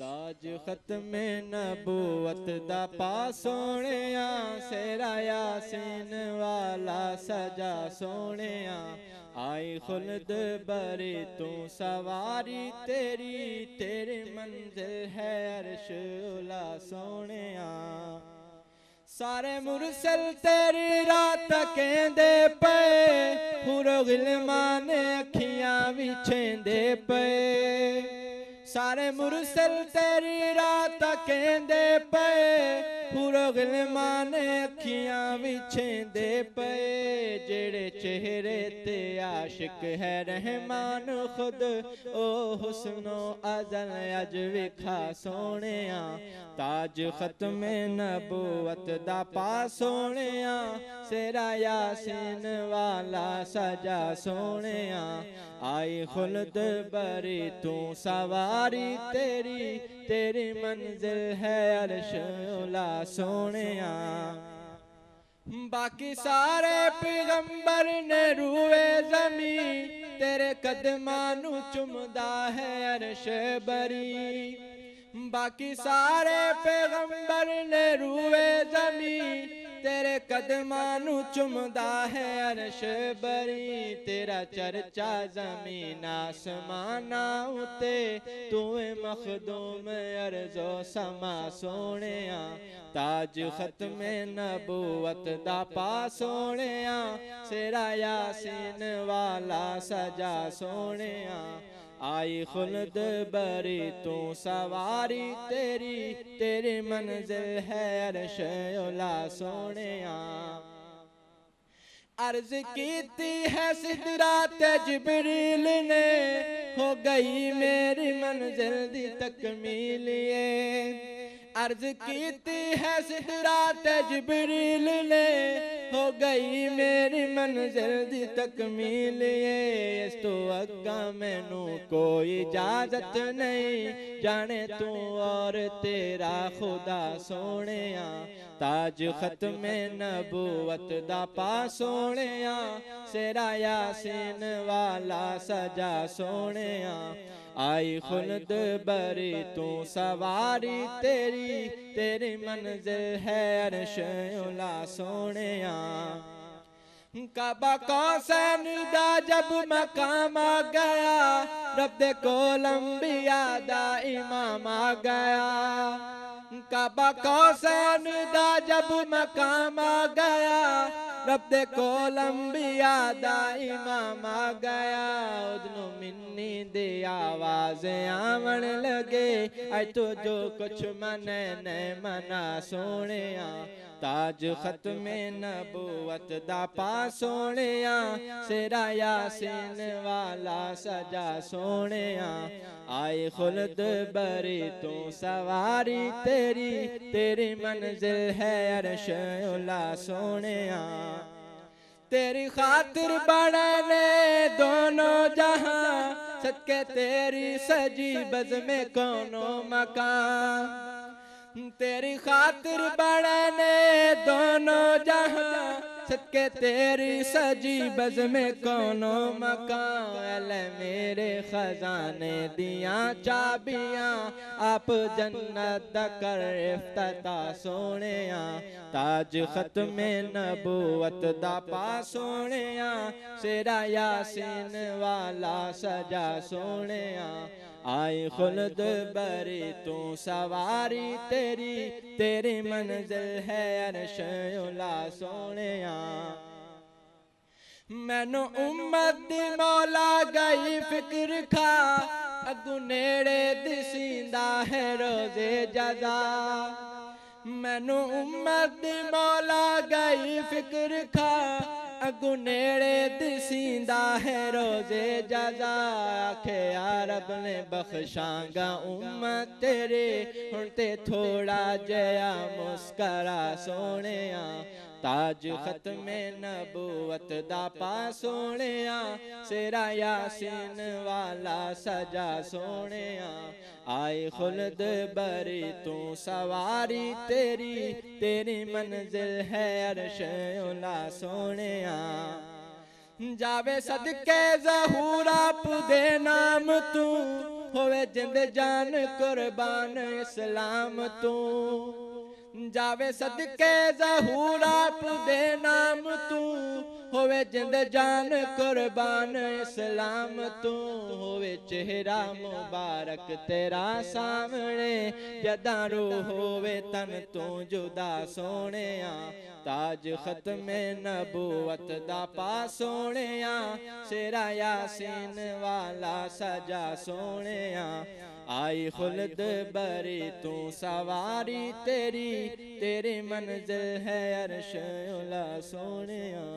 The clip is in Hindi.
ताज खत्मे नबूवत दा पा सोहणिया सेरा यासीन वाला सजा सोहणिया आई खुल्द बरी तू सवारी तेरी तेरी मंजिल है अर्श उला सोहणिया सारे मुरसल तेरी रात कहंदे पे हुरो गिलमान अखियां विछेंदे पे सारे मुरसल तेरी रात कहंदे पे हुरो गिलमान अखियां विछेंदे पे जेड़े चेहरे ते आशिक है रहमान खुद ओ हुस्नो अज़ल अज विखा सोहणिया ताज खत्मे नबूवत दा पा सोहणिया सेरा यासीन वाला सजा सोहणिया आई खुल्द बरी तू सवारी तेरी तेरी मंजिल है अर्श उला सोहणिया बाकी सारे पैगंबर ने रूए ज़मी तेरे कदमां नू चुमदा है अर्श बरी बाकी सारे पैगंबर ने रूए ज़मी तेरे कदमां नू चुमदा है अर्श बरी तेरा चर्चा ज़मीन आसमाना उते तूए मखदूम अर्ज़ो समा सोहणिया ताज खत्मे नबूवत दा पा सोहणिया सेरा यासीन वाला सजा सोहणिया आई खुल्द बरी तू सवारी तेरी तेरी मंजिल है अर्श उला सोहणिया अर्ज कीती है सिदरात जिब्रील ने हो गई मेरी मंजिल दी तकमील अर्ज कीती है सिदरात जिब्रील ने हो गई मेरी मंजिल दी तकमील इस तो अग्गा मैनू कोई इजाजत नहीं जाने तू और तेरा खुदा सोहणिया ताज खत्मे नबूवत दा पा सोहणिया सेरा यासीन वाला सजा सोहणिया आई खुल्द बरी तू सवारी तेरी तेरी मंजिल है अर्श उला सोहणिया काबा कौसैन दा जब मकाम आ गया रब दे कोल अंबिया दा इमाम आ गया काबा कौसैन दा जब मकाम आ गया रब दे कोल अंबिया दा इमाम आ गया उदनों मिन्नी दे आवाज आवण लगे अज तो जो कुछ मने ने मना सोहणिया ताज खत्मे नबूवत दा पा सोहणिया सेरा यासीन वाला सजा सोहणिया आई खुल्द बरी तू सवारी तेरी तेरी मंजिल है अर्श उला सोहणिया तेरी खातिर बड़ने दोनों जहां सदके तेरी सजी बज़्म कोनो मकान तेरी खातिर बड़ने दोनों जहां सदके तेरी सजी बज़्म कोनो मकान मेरे खजाने दिया चाबियां आप जन्नत दा कर इफ्तिता सोहणिया ताज खत्मे नबूवत दा पा सोहणिया सेरा यासीन वाला सजा सोहणिया आई खुल्द बरी तू सवारी तेरी तेरी मंजिल है अर्श उला सोहणिया मैनू उम्मत दी मौला गई फिक्र खा अगू नेड़े दिसींदा है रोज़े जज़ा मैनू उम्मत दी मौला गई फिक्र खा अगू नेड़े दिसींदा है रोज़े जज़ा आखे रब ने बख्शांगा उम्मत तेरे हुण ते थोड़ा जया मुस्करा सोहणिया ताज खत्मे नबूवत दा पा सोहणिया सेरा यासीन वाला सजा सोहणिया आई खुल्द बरी तू सवारी तेरी तेरी मंजिल है अर्श उला सोहणिया जावे सदके ज़हूर आप दे नाम तू होवे जिंद जान कुर्बान इस्लाम तू जावे सदके ज़हूर आप दे नाम तू होवे जिंद जान कुर्बान इस्लाम तू होवे चेहरा मुबारक तेरा सामने जदा रूह होवे तन तू जुदा सोनिया ताज खत्मे नबूवत दा पा सोनिया शेरा यासीन वाला सजा सोनिया आई खुल्द बरी तू सवारी तेरी तेरी मंजिल है अर्श उला सोनिया।